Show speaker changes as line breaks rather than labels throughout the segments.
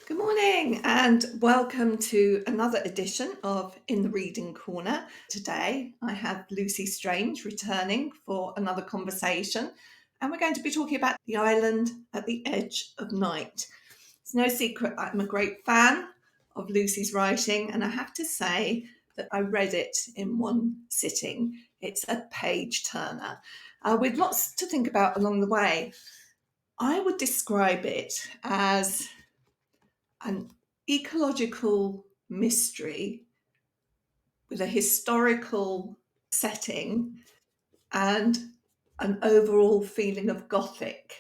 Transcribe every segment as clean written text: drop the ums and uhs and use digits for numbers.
Good morning and welcome to another edition of In the Reading Corner. Today I have Lucy Strange returning for another conversation, and we're going to be talking about The Island at the Edge of Night. It's no secret I'm a great fan of Lucy's writing, and I have to say that I read it in one sitting. It's a page turner with lots to think about along the way. I would describe it as an ecological mystery with a historical setting and an overall feeling of gothic.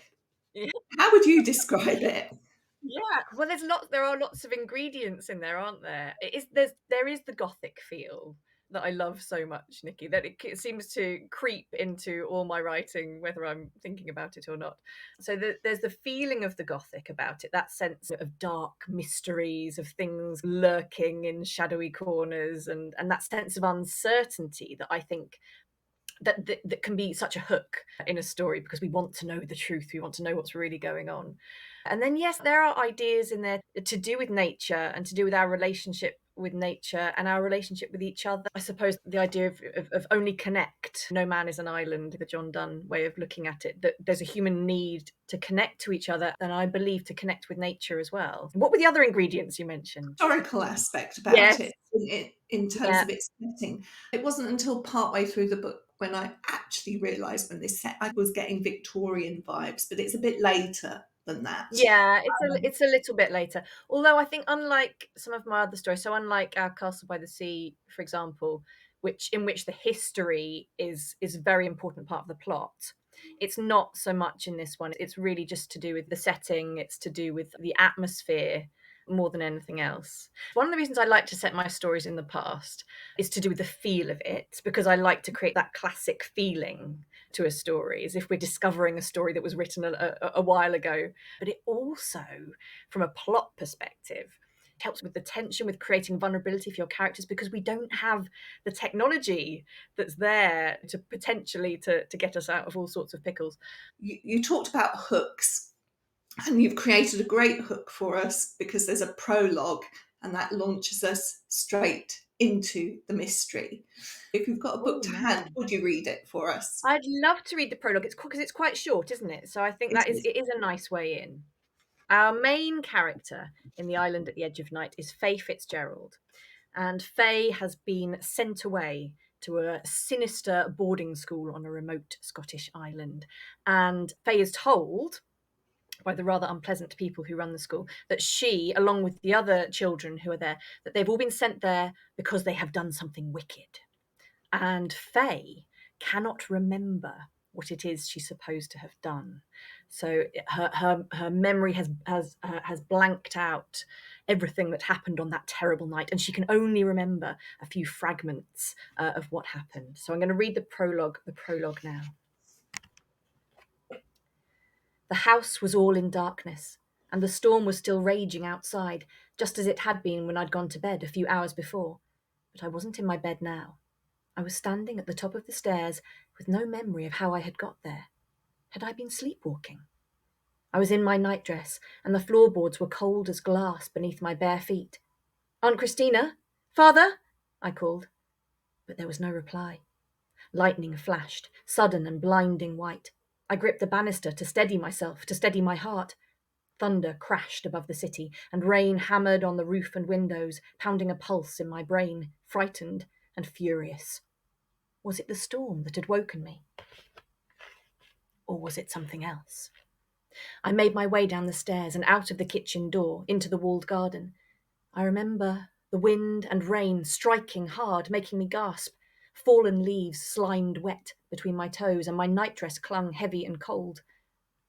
Yeah.
How would you describe it?
Yeah, well, there are lots of ingredients in there, aren't there? There is the gothic feel that I love so much, Nikki, that it seems to creep into all my writing, whether I'm thinking about it or not. So there's the feeling of the gothic about it, that sense of dark mysteries, of things lurking in shadowy corners, and that sense of uncertainty that I think that can be such a hook in a story because we want to know the truth, we want to know what's really going on. And then yes, there are ideas in there to do with nature and to do with our relationship with nature and our relationship with each other. I suppose the idea of only connect, no man is an island, the John Donne way of looking at it, that there's a human need to connect to each other, and I believe to connect with nature as well. What were the other ingredients you mentioned?
Historical aspect about
Yes.
it in terms
Yeah.
of its setting. It wasn't until partway through the book when I actually realised when this set, I was getting Victorian vibes, but it's a bit later than that.
Yeah, it's a little bit later. Although I think unlike some of my other stories, so unlike Our Castle by the Sea, for example, which the history is a very important part of the plot, it's not so much in this one. It's really just to do with the setting, it's to do with the atmosphere more than anything else. One of the reasons I like to set my stories in the past is to do with the feel of it, because I like to create that classic feeling to a story, as if we're discovering a story that was written a while ago. But it also, from a plot perspective, helps with the tension, with creating vulnerability for your characters, because we don't have the technology that's there to potentially to get us out of all sorts of pickles.
You talked about hooks, and you've created a great hook for us because there's a prologue and that launches us straight into the mystery. If you've got a book
Oh,
to
no.
hand, would you read it for us?
I'd love to read the prologue. It's because it's quite short, isn't it? So I think
It
that is
is.
it is a nice way in. Our main character in The Island at the Edge of Night is Faye Fitzgerald. And Faye has been sent away to a sinister boarding school on a remote Scottish island. And Faye is told by the rather unpleasant people who run the school that she, along with the other children who are there, that they've all been sent there because they have done something wicked. And Faye cannot remember what it is she's supposed to have done. So her memory has blanked out everything that happened on that terrible night, and she can only remember a few fragments of what happened. So I'm going to read the prologue now. The house was all in darkness, and the storm was still raging outside, just as it had been when I'd gone to bed a few hours before. But I wasn't in my bed now. I was standing at the top of the stairs with no memory of how I had got there. Had I been sleepwalking? I was in my nightdress, and the floorboards were cold as glass beneath my bare feet. Aunt Christina? Father? I called, but there was no reply. Lightning flashed, sudden and blinding white. I gripped the banister to steady myself, to steady my heart. Thunder crashed above the city, and rain hammered on the roof and windows, pounding a pulse in my brain, frightened and furious. Was it the storm that had woken me? Or was it something else? I made my way down the stairs and out of the kitchen door into the walled garden. I remember the wind and rain striking hard, making me gasp. Fallen leaves slimed wet between my toes, and my nightdress clung heavy and cold.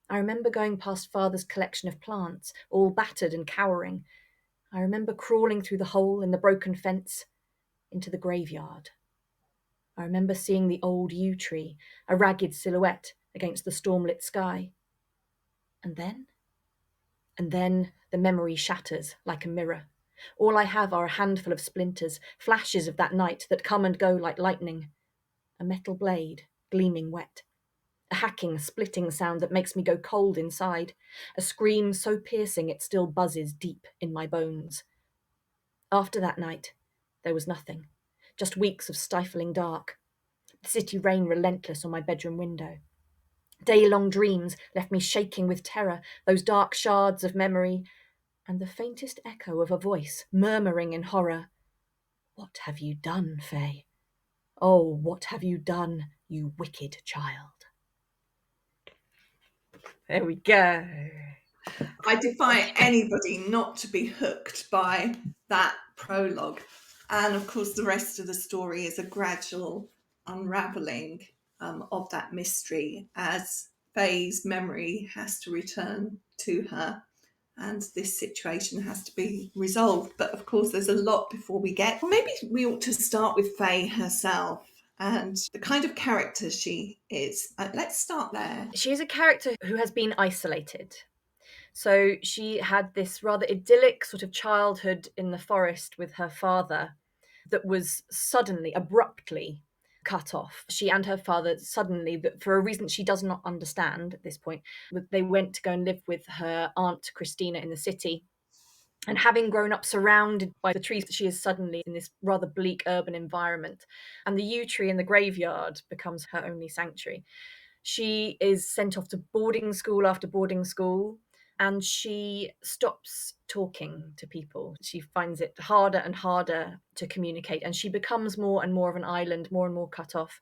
I remember going past Father's collection of plants, all battered and cowering. I remember crawling through the hole in the broken fence into the graveyard. I remember seeing the old yew tree, a ragged silhouette against the stormlit sky. And then? And then the memory shatters like a mirror. All I have are a handful of splinters, flashes of that night that come and go like lightning. A metal blade, gleaming wet. a hacking, splitting sound that makes me go cold inside, a scream so piercing it still buzzes deep in my bones. After that night, there was nothing, just weeks of stifling dark. The city rain relentless on my bedroom window. Day-long dreams left me shaking with terror, those dark shards of memory, and the faintest echo of a voice murmuring in horror. What have you done, Faye? Oh, what have you done, you wicked child? There we go.
I defy anybody not to be hooked by that prologue. And of course, the rest of the story is a gradual unraveling of that mystery as Faye's memory has to return to her and this situation has to be resolved. But of course, there's a lot before we get. Well, maybe we ought to start with Faye herself and the kind of character she is. Let's start there.
She's a character who has been isolated. So she had this rather idyllic sort of childhood in the forest with her father that was suddenly, abruptly cut off. She and her father suddenly, for a reason she does not understand at this point, they went to go and live with her aunt Christina in the city. And having grown up surrounded by the trees, she is suddenly in this rather bleak urban environment. And the yew tree in the graveyard becomes her only sanctuary. She is sent off to boarding school after boarding school, and she stops talking to people. She finds it harder and harder to communicate, and she becomes more and more of an island, more and more cut off.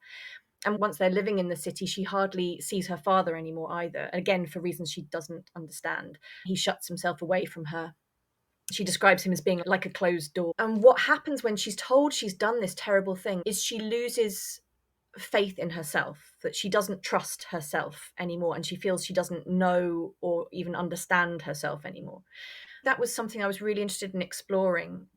And once they're living in the city, she hardly sees her father anymore either, again, for reasons she doesn't understand. He shuts himself away from her. She describes him as being like a closed door. And what happens when she's told she's done this terrible thing is she loses faith in herself, that she doesn't trust herself anymore, and she feels she doesn't know or even understand herself anymore. That was something I was really interested in exploring,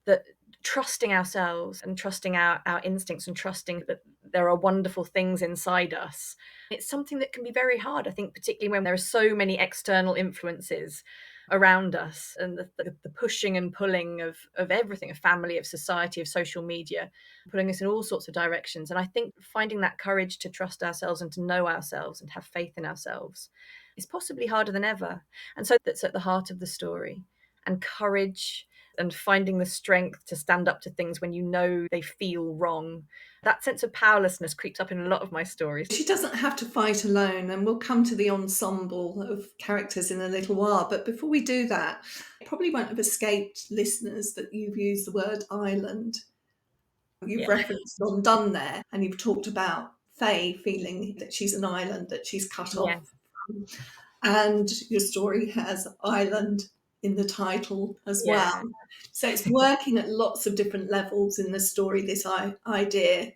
that trusting ourselves and trusting our instincts and trusting that there are wonderful things inside us. It's something that can be very hard, I think, particularly when there are so many external influences around us and the pushing and pulling of everything, of family, of society, of social media, pulling us in all sorts of directions. And I think finding that courage to trust ourselves and to know ourselves and have faith in ourselves is possibly harder than ever. And so that's at the heart of the story. And courage and finding the strength to stand up to things when you know they feel wrong. That sense of powerlessness creeps up in a lot of my stories.
She doesn't have to fight alone, and we'll come to the ensemble of characters in a little while. But before we do that, it probably won't have escaped listeners that you've used the word island. You've referenced Undone there, and you've talked about Faye feeling that she's an island, that she's cut off. And your story has island in the title as well. So it's working at lots of different levels in the story, this idea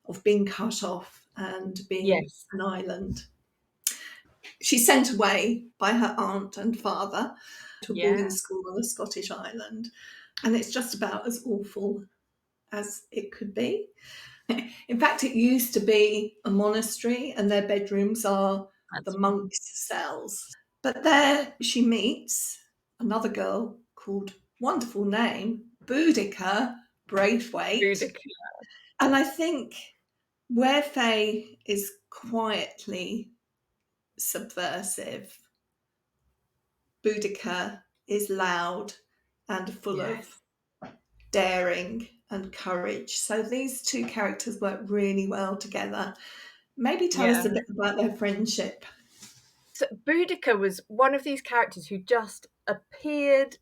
of being cut off and being an island. She's sent away by her aunt and father to a boarding school on a Scottish island, and it's just about as awful as it could be. In fact, it used to be a monastery, and their bedrooms are the monks' cells. But there she meets another girl called, wonderful name, Boudica Braithwaite. And I think where Faye is quietly subversive, Boudica is loud and full of daring and courage. So these two characters work really well together. Maybe tell us a bit about their friendship.
So Boudica was one of these characters who just appeared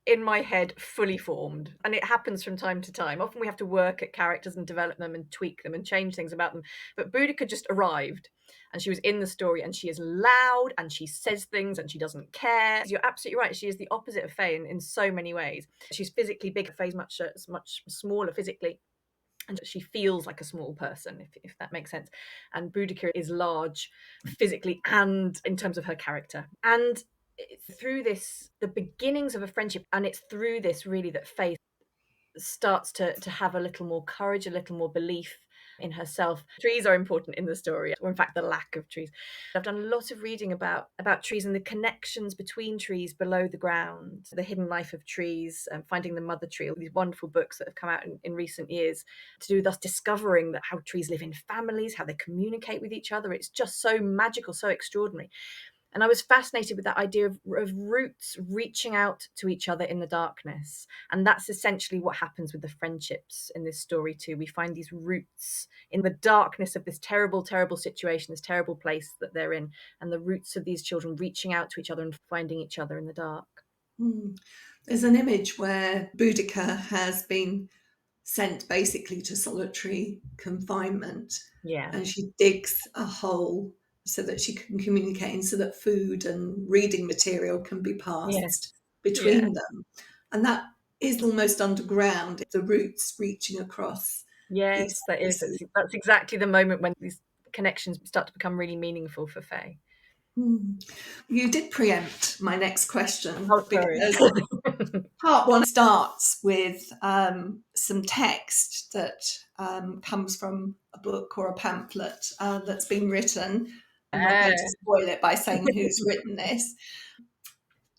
in my head fully formed, and it happens from time to time. Often we have to work at characters and develop them and tweak them and change things about them, but Boudica just arrived and she was in the story, and she is loud and she says things and she doesn't care. You're absolutely right, she is the opposite of Faye in so many ways. She's physically big. Faye's much smaller physically, and she feels like a small person, if that makes sense. And Boudica is large physically and in terms of her character. And through this, the beginnings of a friendship, and it's through this really that Faye starts to have a little more courage, a little more belief, in herself. Trees are important in the story, or in fact the lack of trees. I've done a lot of reading about trees and the connections between trees below the ground, the hidden life of trees, and Finding the Mother Tree, all these wonderful books that have come out in recent years to do with us discovering that how trees live in families, how they communicate with each other. It's just so magical, so extraordinary. And I was fascinated with that idea of roots reaching out to each other in the darkness. And that's essentially what happens with the friendships in this story too. We find these roots in the darkness of this terrible, terrible situation, this terrible place that they're in, and the roots of these children reaching out to each other and finding each other in the dark.
There's an image where Boudica has been sent basically to solitary confinement,
Yeah.
and she digs a hole so that she can communicate and so that food and reading material can be
Yes.
passed
Yeah.
between them. And that is almost underground, the roots reaching across these
Yes, that is.
spaces.
That's exactly the moment when these connections start to become really meaningful for Faye.
You did preempt my next question
Oh, sorry.
because part one starts with some text that comes from a book or a pamphlet that's been written. I'm not going to spoil it by saying who's written this.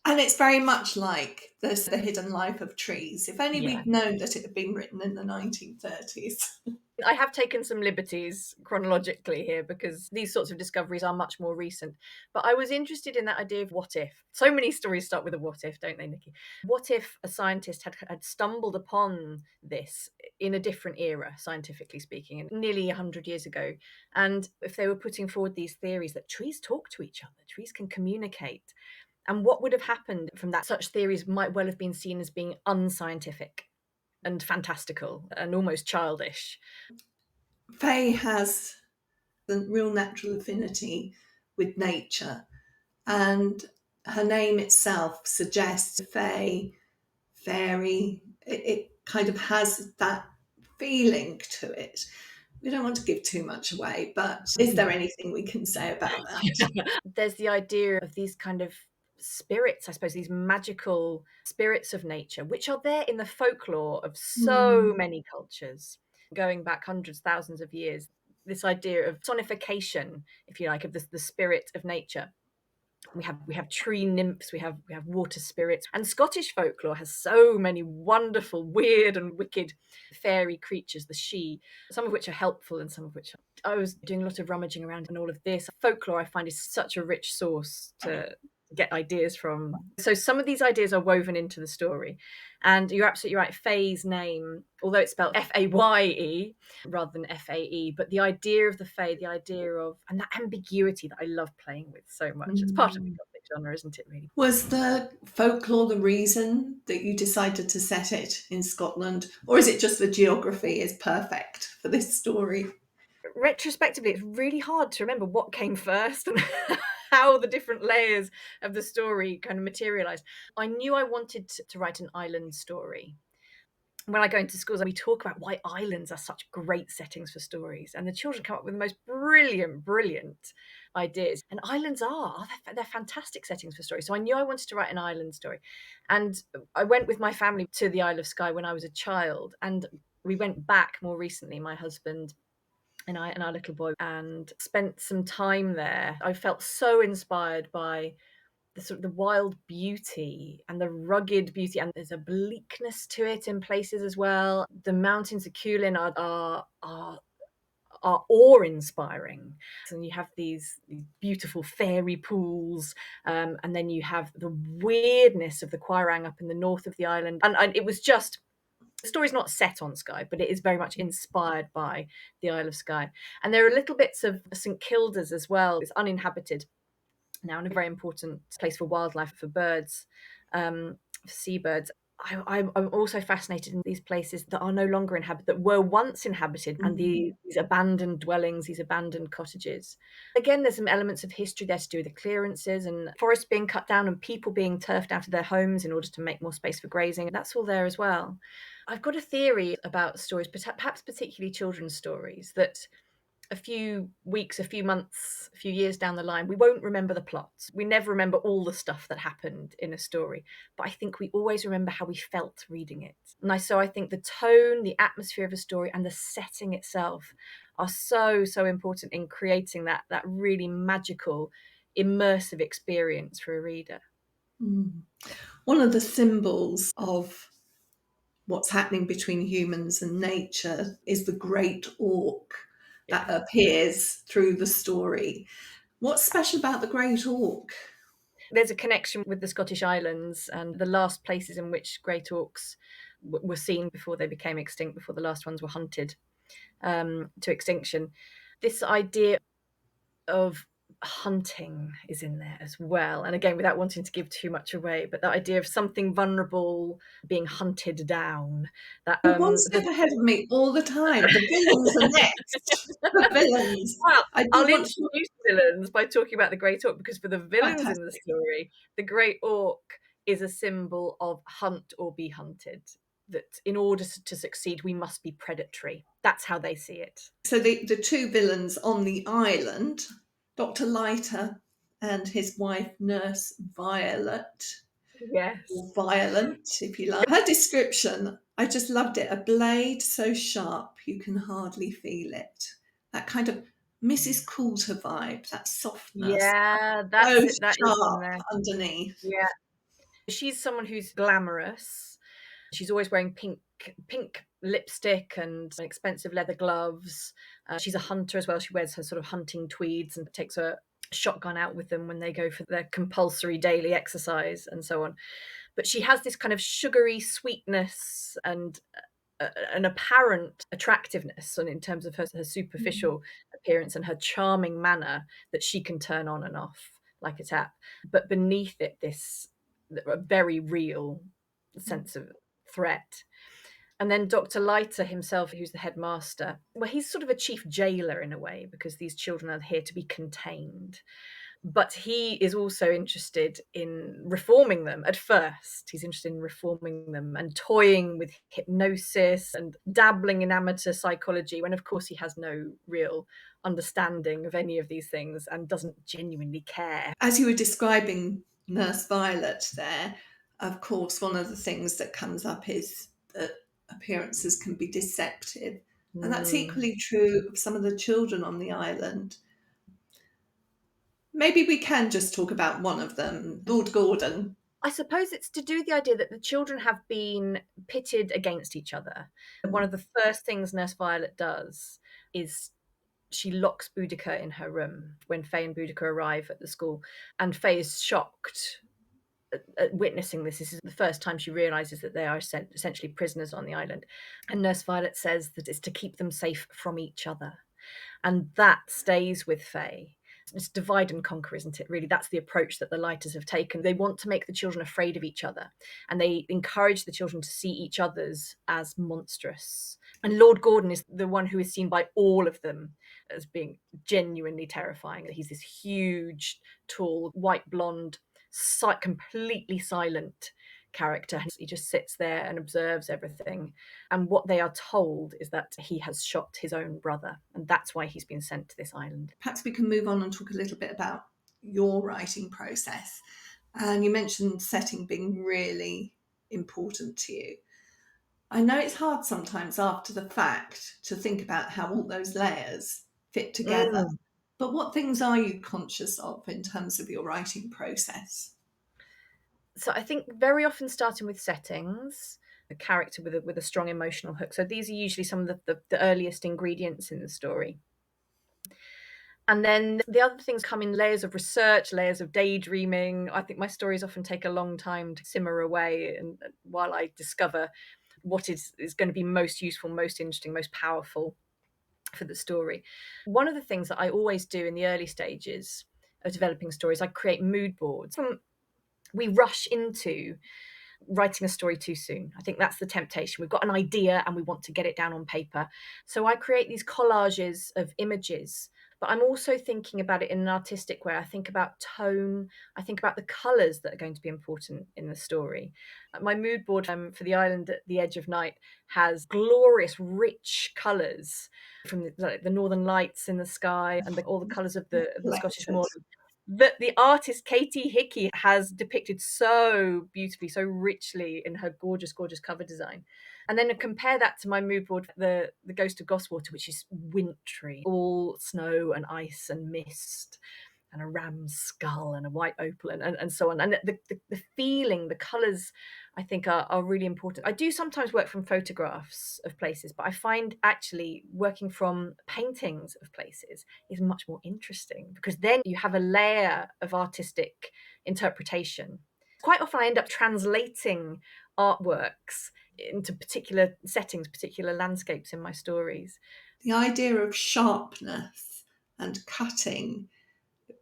And it's very much like the hidden life of trees. If only
Yeah.
we'd known that it had been written in the 1930s.
I have taken some liberties chronologically here because these sorts of discoveries are much more recent. But I was interested in that idea of what if. So many stories start with a what if, don't they, Nikki? What if a scientist had stumbled upon this in a different era, scientifically speaking, nearly 100 years ago? And if they were putting forward these theories that trees talk to each other, trees can communicate. And what would have happened from that? Such theories might well have been seen as being unscientific and fantastical and almost childish.
Faye has a real natural affinity with nature, and her name itself suggests fae, fairy. It kind of has that feeling to it. We don't want to give too much away, but is there anything we can say about that?
There's the idea of these kind of spirits, I suppose, these magical spirits of nature, which are there in the folklore of so many cultures, going back hundreds, thousands of years. This idea of sonification, if you like, of the spirit of nature. We have tree nymphs, we have water spirits, and Scottish folklore has so many wonderful, weird, and wicked fairy creatures, the Sidhe, some of which are helpful and some of which I was doing a lot of rummaging around in all of this. Folklore I find is such a rich source to get ideas from. So some of these ideas are woven into the story. And you're absolutely right, Faye's name, although it's spelled Faye rather than Fae, but the idea of the Fae, the idea of, and that ambiguity that I love playing with so much. It's part of the Gothic genre, isn't it, really?
Was the folklore the reason that you decided to set it in Scotland, or is it just the geography is perfect for this story?
Retrospectively, it's really hard to remember what came first and how the different layers of the story kind of materialized. I knew I wanted to write an island story. When I go into schools, we talk about why islands are such great settings for stories, and the children come up with the most brilliant ideas. And islands they're fantastic settings for stories. So I knew I wanted to write an island story, and I went with my family to the Isle of Skye when I was a child, and we went back more recently, my husband and I and our little boy, and spent some time there. I felt so inspired by the sort of the wild beauty and the rugged beauty, and there's a bleakness to it in places as well. The mountains of Cuillin are awe-inspiring, and you have these beautiful fairy pools, and then you have the weirdness of the Quiraing up in the north of the island, and it was just. The story's not set on Skye, but it is very much inspired by the Isle of Skye. And there are little bits of St Kilda's as well. It's uninhabited now and a very important place for wildlife, for birds, for seabirds. I'm also fascinated in these places that are no longer inhabited, that were once inhabited, and these abandoned dwellings, these abandoned cottages. Again, there's some elements of history there to do with the clearances and forests being cut down and people being turfed out of their homes in order to make more space for grazing. That's all there as well. I've got a theory about stories, perhaps particularly children's stories, that a few weeks, a few months, a few years down the line, we won't remember the plot. We never remember all the stuff that happened in a story, but I think we always remember how we felt reading it. So I think the tone, the atmosphere of a story, and the setting itself are so important in creating that really magical, immersive experience for a reader.
Mm. One of the symbols of what's happening between humans and nature is the great auk that
Yeah.
appears through the story. What's special about the great auk?
There's a connection with the Scottish Islands and the last places in which great auks were seen before they became extinct, before the last ones were hunted to extinction. This idea of hunting is in there as well. And again, without wanting to give too much away, but that idea of something vulnerable being hunted down. That
You're one
the
step ahead of me all the time. The villains are next. The villains.
Well,
I do
I'll
want to.
introduce villains by talking about the Great Auk, because for the villains in the
Fantastic.
story, the Great Auk is a symbol of hunt or be hunted. That in order to succeed, we must be predatory. That's how they see it.
So the two villains on the island, Dr. Leiter and his wife, Nurse Violet,
Yes.
or Violent, if you like. Her description, I just loved it. A blade so sharp you can hardly feel it. That kind of Mrs. Coulter vibe, that softness,
Yeah,
so
that's it. That is in
sharp
there.
underneath.
Yeah. She's someone who's glamorous. She's always wearing pink lipstick and expensive leather gloves. She's a hunter as well. She wears her sort of hunting tweeds and takes a shotgun out with them when they go for their compulsory daily exercise and so on. But she has this kind of sugary sweetness and an apparent attractiveness, and in terms of her
Mm.
superficial appearance and her charming manner, that she can turn on and off like a tap. But beneath it, this a very real sense of threat. And then Dr. Leiter himself, who's the headmaster, well, he's sort of a chief jailer in a way, because these children are here to be contained. But he is also interested in reforming them at first. He's interested in reforming them and toying with hypnosis and dabbling in amateur psychology, when, of course, he has no real understanding of any of these things and doesn't genuinely care.
As you were describing Nurse Violet there, of course, one of the things that comes up is that appearances can be deceptive. And that's
Mm.
equally true of some of the children on the island. Maybe we can just talk about one of them, Lord Gordon.
I suppose it's to do with the idea that the children have been pitted against each other. One of the first things Nurse Violet does is she locks Boudica in her room when Faye and Boudica arrive at the school, and Faye is shocked at witnessing this. This is the first time she realizes that they are essentially prisoners on the island. And Nurse Violet says that it's to keep them safe from each other. And that stays with Faye. It's divide and conquer, isn't it? Really, that's the approach that the Lighters have taken. They want to make the children afraid of each other, and they encourage the children to see each other's as monstrous. And Lord Gordon is the one who is seen by all of them as being genuinely terrifying. He's this huge, tall, white blonde, completely silent character. He just sits there and observes everything. And what they are told is that he has shot his own brother, and that's why he's been sent to this island.
Perhaps we can move on and talk a little bit about your writing process. And you mentioned setting being really important to you. I know it's hard sometimes after the fact to think about how all those layers fit together,
Mm.
but what things are you conscious of in terms of your writing process?
So I think very often starting with settings, a character with a strong emotional hook. So these are usually some of the earliest ingredients in the story. And then the other things come in layers of research, layers of daydreaming. I think my stories often take a long time to simmer away, and while I discover what is going to be most useful, most interesting, most powerful for the story. One of the things that I always do in the early stages of developing stories, I create mood boards. We rush into writing a story too soon. I think that's the temptation. We've got an idea and we want to get it down on paper. So I create these collages of images, but I'm also thinking about it in an artistic way. I think about tone. I think about the colours that are going to be important in the story. My mood board for the island at the edge of night has glorious, rich colours from the northern lights in the sky and all the colours of the Scottish
Collected.
moorland that the artist Katie Hickey has depicted so beautifully, so richly in her gorgeous, gorgeous cover design. And then compare that to my mood board, the Ghost of Goswater, which is wintry, all snow and ice and mist, and a ram's skull and a white opal, and so on. And the feeling, the colours, I think are really important. I do sometimes work from photographs of places, but I find actually working from paintings of places is much more interesting, because then you have a layer of artistic interpretation. Quite often I end up translating artworks into particular settings, particular landscapes in my stories.
The idea of sharpness and cutting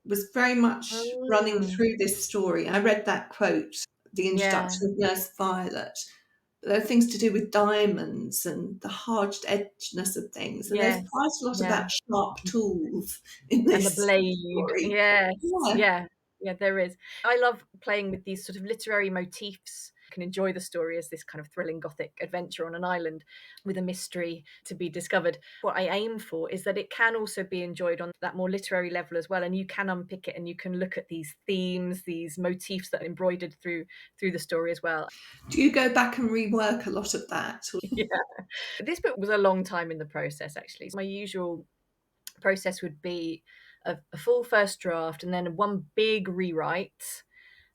was very much running
Mm,
through this story. I read that quote, the
yeah,
introduction of Nurse Violet. There are things to do with diamonds and the hard edgeness of things. And there's
yes,
quite a lot
yeah.
about sharp tools in
And the
this
blade.
story.
Yes.
Yeah.
Yeah. Yeah, there is. I love playing with these sort of literary motifs. I can enjoy the story as this kind of thrilling gothic adventure on an island with a mystery to be discovered. What I aim for is that it can also be enjoyed on that more literary level as well, and you can unpick it and you can look at these themes, these motifs that are embroidered through the story as well.
Do you go back and rework a lot of that?
Yeah. This book was a long time in the process, actually. My usual process would be a full first draft, and then one big rewrite,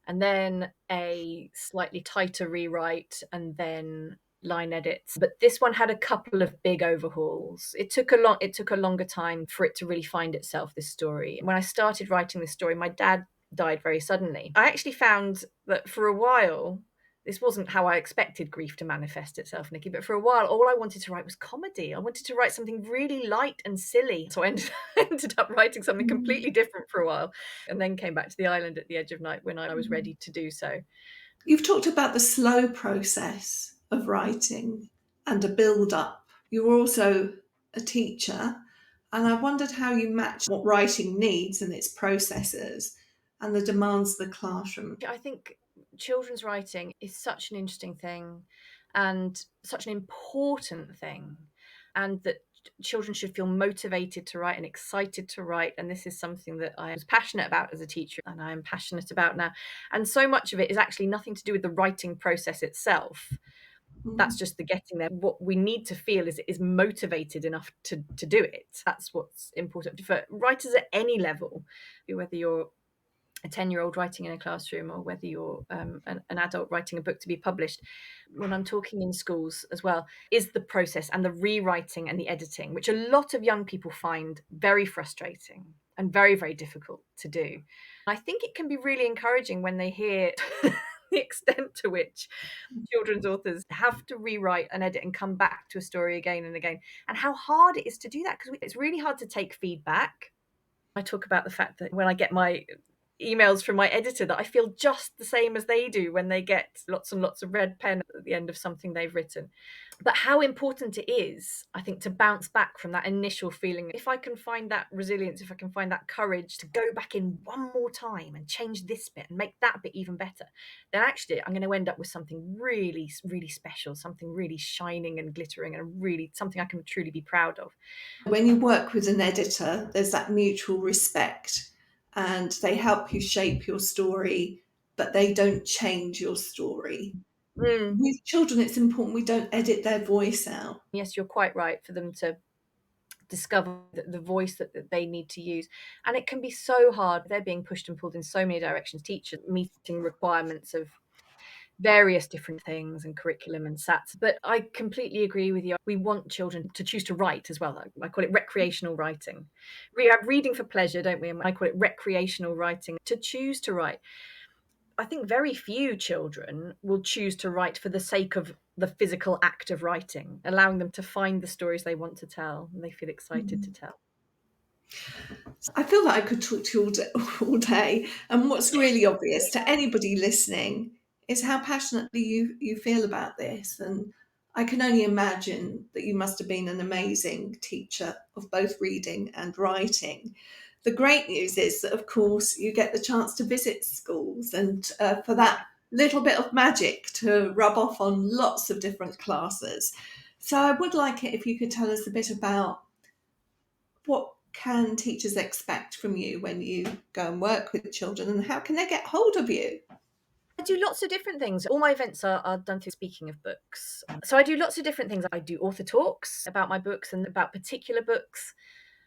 and then a slightly tighter rewrite, and then line edits. But this one had a couple of big overhauls. It took a longer time for it to really find itself, this story. When I started writing this story, my dad died very suddenly. I actually found that for a while, this wasn't how I expected grief to manifest itself, Nikki, but for a while, all I wanted to write was comedy. I wanted to write something really light and silly. So I ended up writing something
Mm.
completely different for a while, and then came back to the island at the edge of night when I was ready to do so.
You've talked about the slow process of writing and a build up. You're also a teacher, and I wondered how you match what writing needs and its processes and the demands of the classroom.
I think children's writing is such an interesting thing and such an important thing, and that children should feel motivated to write and excited to write. And this is something that I was passionate about as a teacher, and I am passionate about now. And so much of it is actually nothing to do with the writing process itself. That's
Mm.
just the getting there. What we need to feel is motivated enough to do it. That's what's important for writers at any level, whether you're a 10-year-old writing in a classroom or whether you're an adult writing a book to be published. When I'm talking in schools as well, is the process and the rewriting and the editing, which a lot of young people find very frustrating and very, very difficult to do. I think it can be really encouraging when they hear the extent to which children's authors have to rewrite and edit and come back to a story again and again, and how hard it is to do that, because it's really hard to take feedback. I talk about the fact that when I get my emails from my editor, that I feel just the same as they do when they get lots and lots of red pen at the end of something they've written. But how important it is, I think, to bounce back from that initial feeling. If I can find that resilience, if I can find that courage to go back in one more time and change this bit and make that bit even better, then actually I'm going to end up with something really, really special, something really shining and glittering, and really something I can truly be proud of.
When you work with an editor, there's that mutual respect and they help you shape your story, but they don't change your story.
Mm.
With children, it's important we don't edit their voice out.
Yes, you're quite right, for them to discover the voice that they need to use. And it can be so hard. They're being pushed and pulled in so many directions, teachers meeting requirements of various different things and curriculum and SATs. But I completely agree with you. We want children to choose to write as well. I call it recreational writing. We have reading for pleasure, don't we? And I call it recreational writing, to choose to write. I think very few children will choose to write for the sake of the physical act of writing, allowing them to find the stories they want to tell and they feel excited to tell.
I feel that I could talk to you all day. And what's really obvious to anybody listening is how passionately you feel about this. And I can only imagine that you must have been an amazing teacher of both reading and writing. The great news is that, of course, you get the chance to visit schools and for that little bit of magic to rub off on lots of different classes. So I would like it if you could tell us a bit about what can teachers expect from you when you go and work with children, and how can they get hold of you?
I do lots of different things. All my events are done through Speaking of Books. So I do lots of different things. I do author talks about my books and about particular books.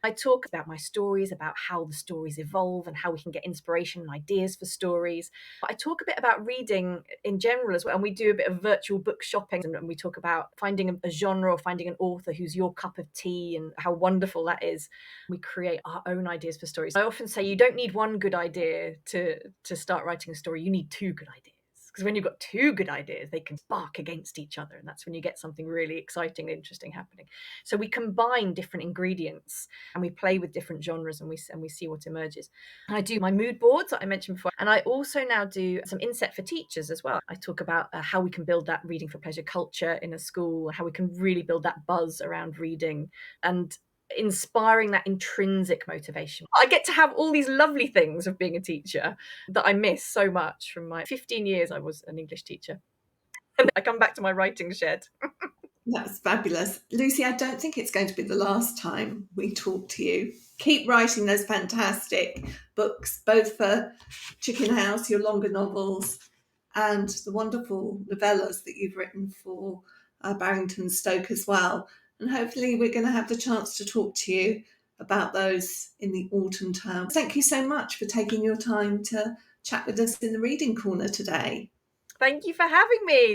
I talk about my stories, about how the stories evolve and how we can get inspiration and ideas for stories. But I talk a bit about reading in general as well. And we do a bit of virtual book shopping, and we talk about finding a genre or finding an author who's your cup of tea and how wonderful that is. We create our own ideas for stories. I often say you don't need one good idea to start writing a story. You need two good ideas. Because when you've got two good ideas, they can spark against each other. And that's when you get something really exciting and interesting happening. So we combine different ingredients and we play with different genres, and we see what emerges. And I do my mood boards that I mentioned before, and I also now do some inset for teachers as well. I talk about how we can build that reading for pleasure culture in a school, how we can really build that buzz around reading and inspiring that intrinsic motivation. I get to have all these lovely things of being a teacher that I miss so much. From my 15 years I was an English teacher, and I come back to my writing shed.
That's fabulous. Lucy, I don't think it's going to be the last time we talk to you. Keep writing those fantastic books, both for Chicken House, your longer novels, and the wonderful novellas that you've written for Barrington Stoke as well. And hopefully we're going to have the chance to talk to you about those in the autumn term. Thank you so much for taking your time to chat with us in the Reading Corner today.
Thank you for having me.